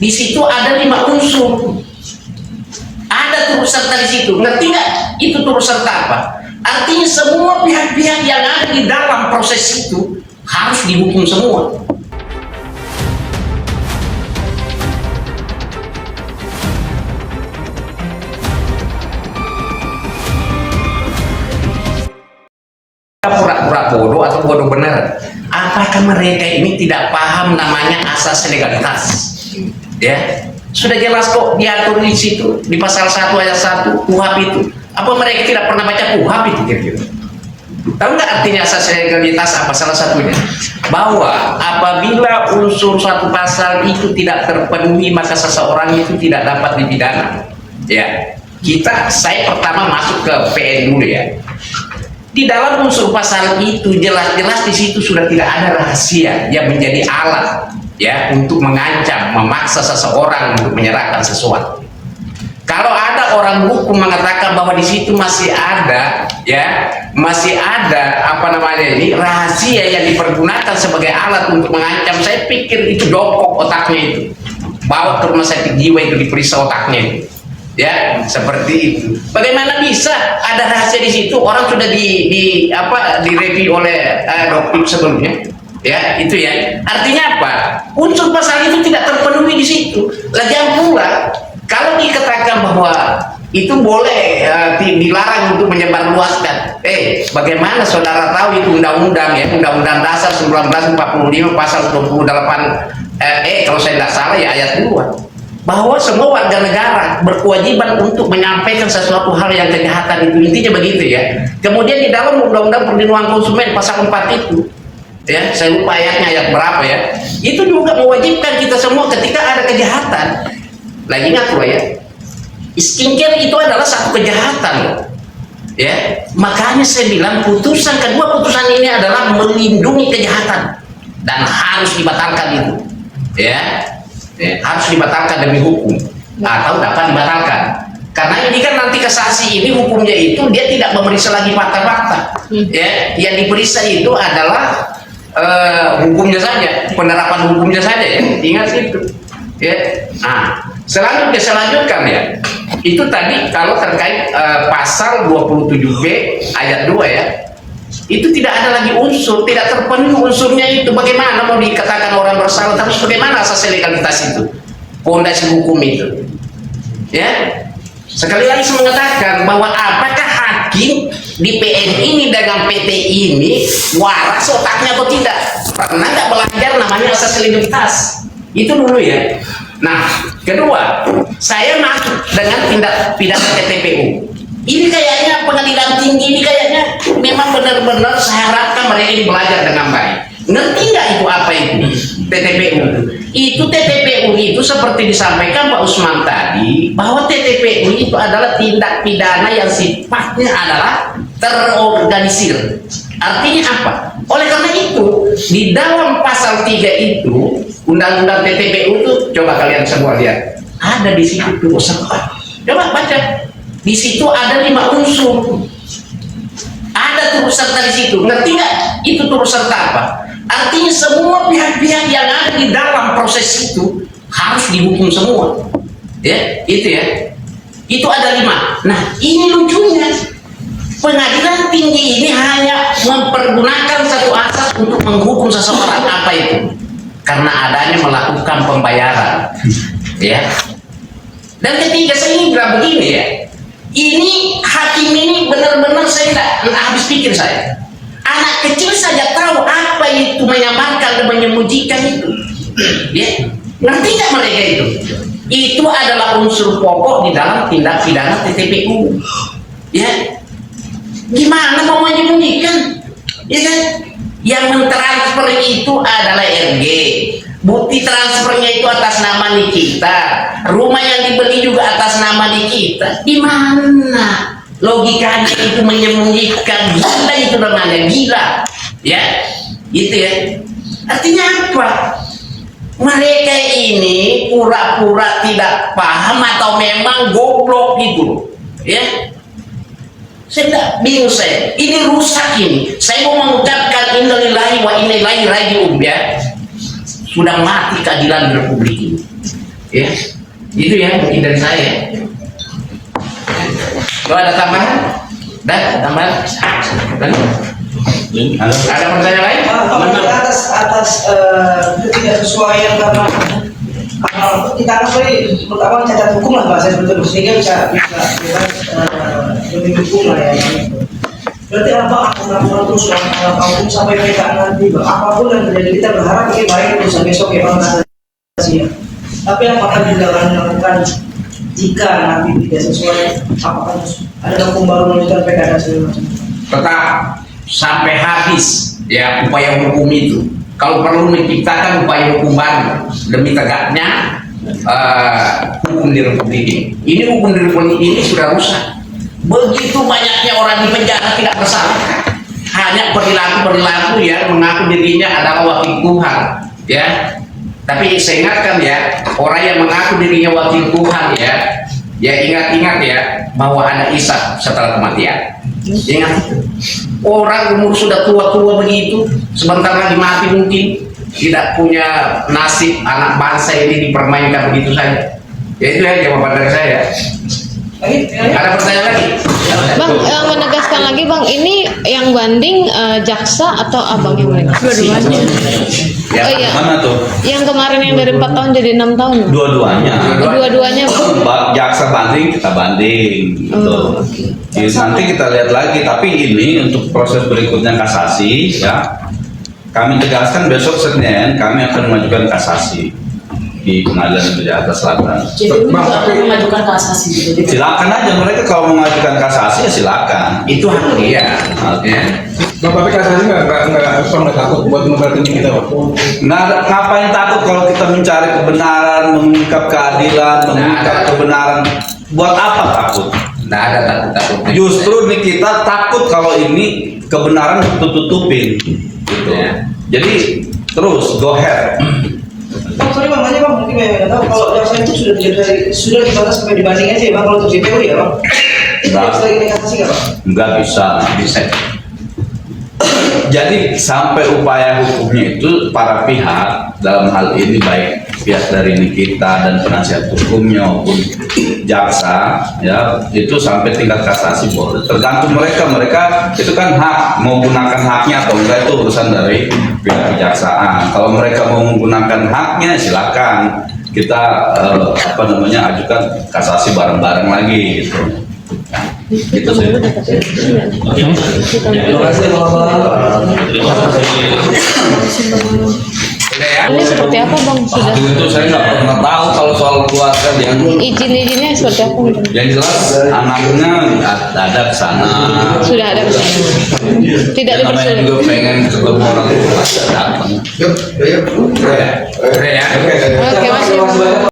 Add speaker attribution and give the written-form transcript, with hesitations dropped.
Speaker 1: Di situ ada 5 unsur. Ada turut serta di situ. Ngerti nggak? Itu turut serta apa? Artinya semua pihak-pihak yang ada di dalam proses itu harus dihukum semua. Pura-pura bodoh atau bodoh benar. Apakah mereka ini tidak paham namanya asas legalitas? Ya, sudah jelas kok diatur di situ di pasal 1 ayat 1 KUHP itu. Apa mereka tidak pernah baca KUHP itu kira-kira? Tahu nggak artinya asas legalitas apa? Salah satunya bahwa apabila unsur suatu pasal itu tidak terpenuhi maka seseorang itu tidak dapat dipidana. Ya, saya pertama masuk ke PN dulu ya. Di dalam unsur pasal itu jelas-jelas di situ sudah tidak ada rahasia yang menjadi alat ya untuk mengancam, memaksa seseorang untuk menyerahkan sesuatu. Kalau ada orang hukum mengatakan bahwa di situ masih ada apa namanya ini rahasia yang dipergunakan sebagai alat untuk mengancam, saya pikir itu dongkok otaknya itu, bawa ke rumah sakit jiwa itu diperiksa otaknya itu. Ya, seperti itu. Bagaimana bisa ada rahasia di situ? Orang sudah direview oleh dokter sebelumnya. Ya, itu ya. Artinya apa? Unsur pasal itu tidak terpenuhi di situ. Lagian pula, kalau dikatakan bahwa itu boleh dilarang untuk menyebarluaskan. Bagaimana saudara tahu itu undang-undang ya, Undang-Undang Dasar 1945 pasal 28 kalau saya tidak salah ya ayat 2. Bahwa semua warga negara berkewajiban untuk menyampaikan sesuatu hal yang kejahatan itu, intinya begitu ya. Kemudian di dalam Undang-Undang Perlindungan Konsumen pasal 4 itu ya, saya lupa ayat berapa ya, itu juga mewajibkan kita semua ketika ada kejahatan. Lagi ingat loh ya, skincare itu adalah satu kejahatan loh ya. Makanya saya bilang putusan ini adalah melindungi kejahatan dan harus dibatalkan itu ya. Harus dibatalkan demi hukum atau dapat dibatalkan, karena ini kan nanti kasasi ini hukumnya itu dia tidak memeriksa lagi fakta-fakta ya, yang diperiksa itu adalah hukumnya saja, penerapan hukumnya saja ya, ingat itu ya. Nah, selanjutnya ya, itu tadi kalau terkait pasal 27B ayat 2 ya, itu tidak ada lagi unsur, tidak terpenuhi unsurnya itu. Bagaimana mau dikatakan orang bersalah, tapi bagaimana asas legalitas itu, fondasi hukum itu ya. Sekali lagi saya mengatakan bahwa apakah hakim di PN ini dengan PT ini waras otaknya atau tidak, pernah nggak belajar namanya asas legalitas itu dulu ya. Nah, kedua, saya masuk dengan tindak pidana TPPU. Ini kayaknya pengadilan tinggi ini kayaknya memang benar-benar saya harapkan mereka ini belajar dengan baik. Ngerti nggak itu apa itu TPPU? Itu TPPU itu seperti disampaikan Pak Usman tadi, bahwa TPPU itu adalah tindak pidana yang sifatnya adalah terorganisir. Artinya apa? Oleh karena itu di dalam pasal 3 itu Undang-Undang TPPU itu, coba kalian semua lihat, ada di situ turut serta. Coba baca. Di situ ada 5 unsur. Ada turut serta di situ. Ngerti nggak? Itu turut serta apa? Artinya semua pihak-pihak yang ada di dalam proses itu harus dihukum semua. Ya, itu ya. Itu ada 5. Nah, ini lucunya. Pengadilan tinggi ini hanya mempergunakan satu asas untuk menghukum seseorang. Apa itu? Karena adanya melakukan pembayaran. Ya. Dan ketiga, saya ini bilang begini ya. Ini hakim ini benar-benar saya tidak habis pikir saya. Anak kecil saja tahu apa itu menyamarkan dan menyembunyikan itu. Ya, ngerti nggak mereka itu? Itu adalah unsur pokok di dalam tindak pidana TPPU. Ya, gimana mau menyembunyikan? Ya kan? Yang mentransfer itu adalah RG. Bukti transfernya itu atas nama Nikita, rumah yang dibeli juga atas nama Nikita. Di mana logikanya itu menyembunyikan? Gila itu namanya, gila. Ya, gitu ya. Artinya apa? Mereka ini pura-pura tidak paham atau memang goblok gitu, ya. Saya tidak bingung saya. Ini rusak ini. Saya mau mengucapkan innalillahi wa inna ilaihi raji'un ya. Sudah mati keadilan di Republik ini. Ya, itu ya mungkin dari saya. Kalau ada tambahan? Ada pertanyaan lain?
Speaker 2: Atas ketidaksesuaian karena kita pertama cacat hukum lah bahasa sebetulnya, sehingga bisa lebih hukum lah ya. Berarti apa aku melakukan terus hukum sampai mereka nanti apapun yang terjadi, kita berharap ini baik terus besok ya Bang. Tapi apakah juga akan melakukan jika nanti tidak sesuai, apakah ada hukum baru melanjutkan PK dan segala macam?
Speaker 1: Tetap sampai habis ya upaya hukum itu. Kalau perlu menciptakan upaya hukum baru demi tegaknya hukum di Republik ini. Ini hukum di Republik ini sudah rusak. Begitu banyaknya orang di penjara tidak bersalah, hanya perilaku ya mengaku dirinya adalah wakil Tuhan, ya. Tapi saya ingatkan ya, orang yang mengaku dirinya wakil Tuhan ya ingat-ingat ya bahwa ada hisab setelah kematian. Ingat, orang umur sudah tua-tua begitu, sebentar lagi mati mungkin, tidak punya nasib, anak bangsa ini dipermainkan begitu saja. Ya itu ya jawaban dari saya. Ada pertanyaan lagi?
Speaker 3: Bang, menegaskan lagi Bang, ini yang banding jaksa atau abang yang banding? Dua-duanya.
Speaker 1: Ya,
Speaker 3: Oh iya.
Speaker 4: Mana tuh?
Speaker 3: Yang kemarin yang dari 4 tahun jadi 6 tahun.
Speaker 4: Dua-duanya.
Speaker 3: Dua-duanya.
Speaker 4: Jaksa banding, kita banding gitu.
Speaker 3: Oh, oke.
Speaker 4: Jadi nanti kita lihat lagi, tapi ini untuk proses berikutnya kasasi ya. Kami tegaskan besok Senin kami akan mengajukan kasasi di Pengadilan Negeri Jakarta Selatan.
Speaker 2: Jadi akan mengajukan kasasi gitu.
Speaker 4: Silakan aja mereka kalau mengajukan kasasi ya silakan.
Speaker 1: itu hak dia. Ya.
Speaker 5: Bang, tapi kasasi nggak takut buat membantu kita, Bang?
Speaker 4: Ngapain takut kalau kita mencari kebenaran, mengungkap keadilan, mengungkap kebenaran? Buat apa takut?
Speaker 1: Nggak ada takut-takut.
Speaker 4: Justru nih kita takut kalau ini kebenaran tutupin gitu.
Speaker 1: Ya.
Speaker 4: Jadi terus go ahead.
Speaker 2: Bang, sorry Bang, nanya Bang, mungkin yang tahu kalau jaksa itu sudah dibatas sampai dibanding aja ya Bang, kalau untuk JPU ya Bang. Itu
Speaker 4: Nah.
Speaker 2: bisa lagi kasasi nggak Bang?
Speaker 4: Nggak bisa.
Speaker 1: Bisa.
Speaker 4: Jadi sampai upaya hukumnya itu para pihak dalam hal ini baik pihak dari Nikita dan penasihat hukumnya maupun jaksa ya itu sampai tingkat kasasi boleh, tergantung mereka itu kan hak mau gunakan haknya atau enggak itu urusan dari pihak kejaksaan. Kalau mereka mau menggunakan haknya silakan kita ajukan kasasi bareng-bareng lagi gitu. Gitu sih.
Speaker 3: Ini seperti apa Bang? Sudah
Speaker 4: Itu saya nggak pernah tahu kalau soal keluarga yang
Speaker 3: izin-izinnya seperti apa?
Speaker 4: yang jelas anaknya ada ke sana.
Speaker 3: Sudah ada ke sana. Tidak
Speaker 4: Yang namanya
Speaker 3: dipersulit.
Speaker 4: juga pengen ketemu orang tua datang.
Speaker 1: Ya.
Speaker 3: Oke, masih.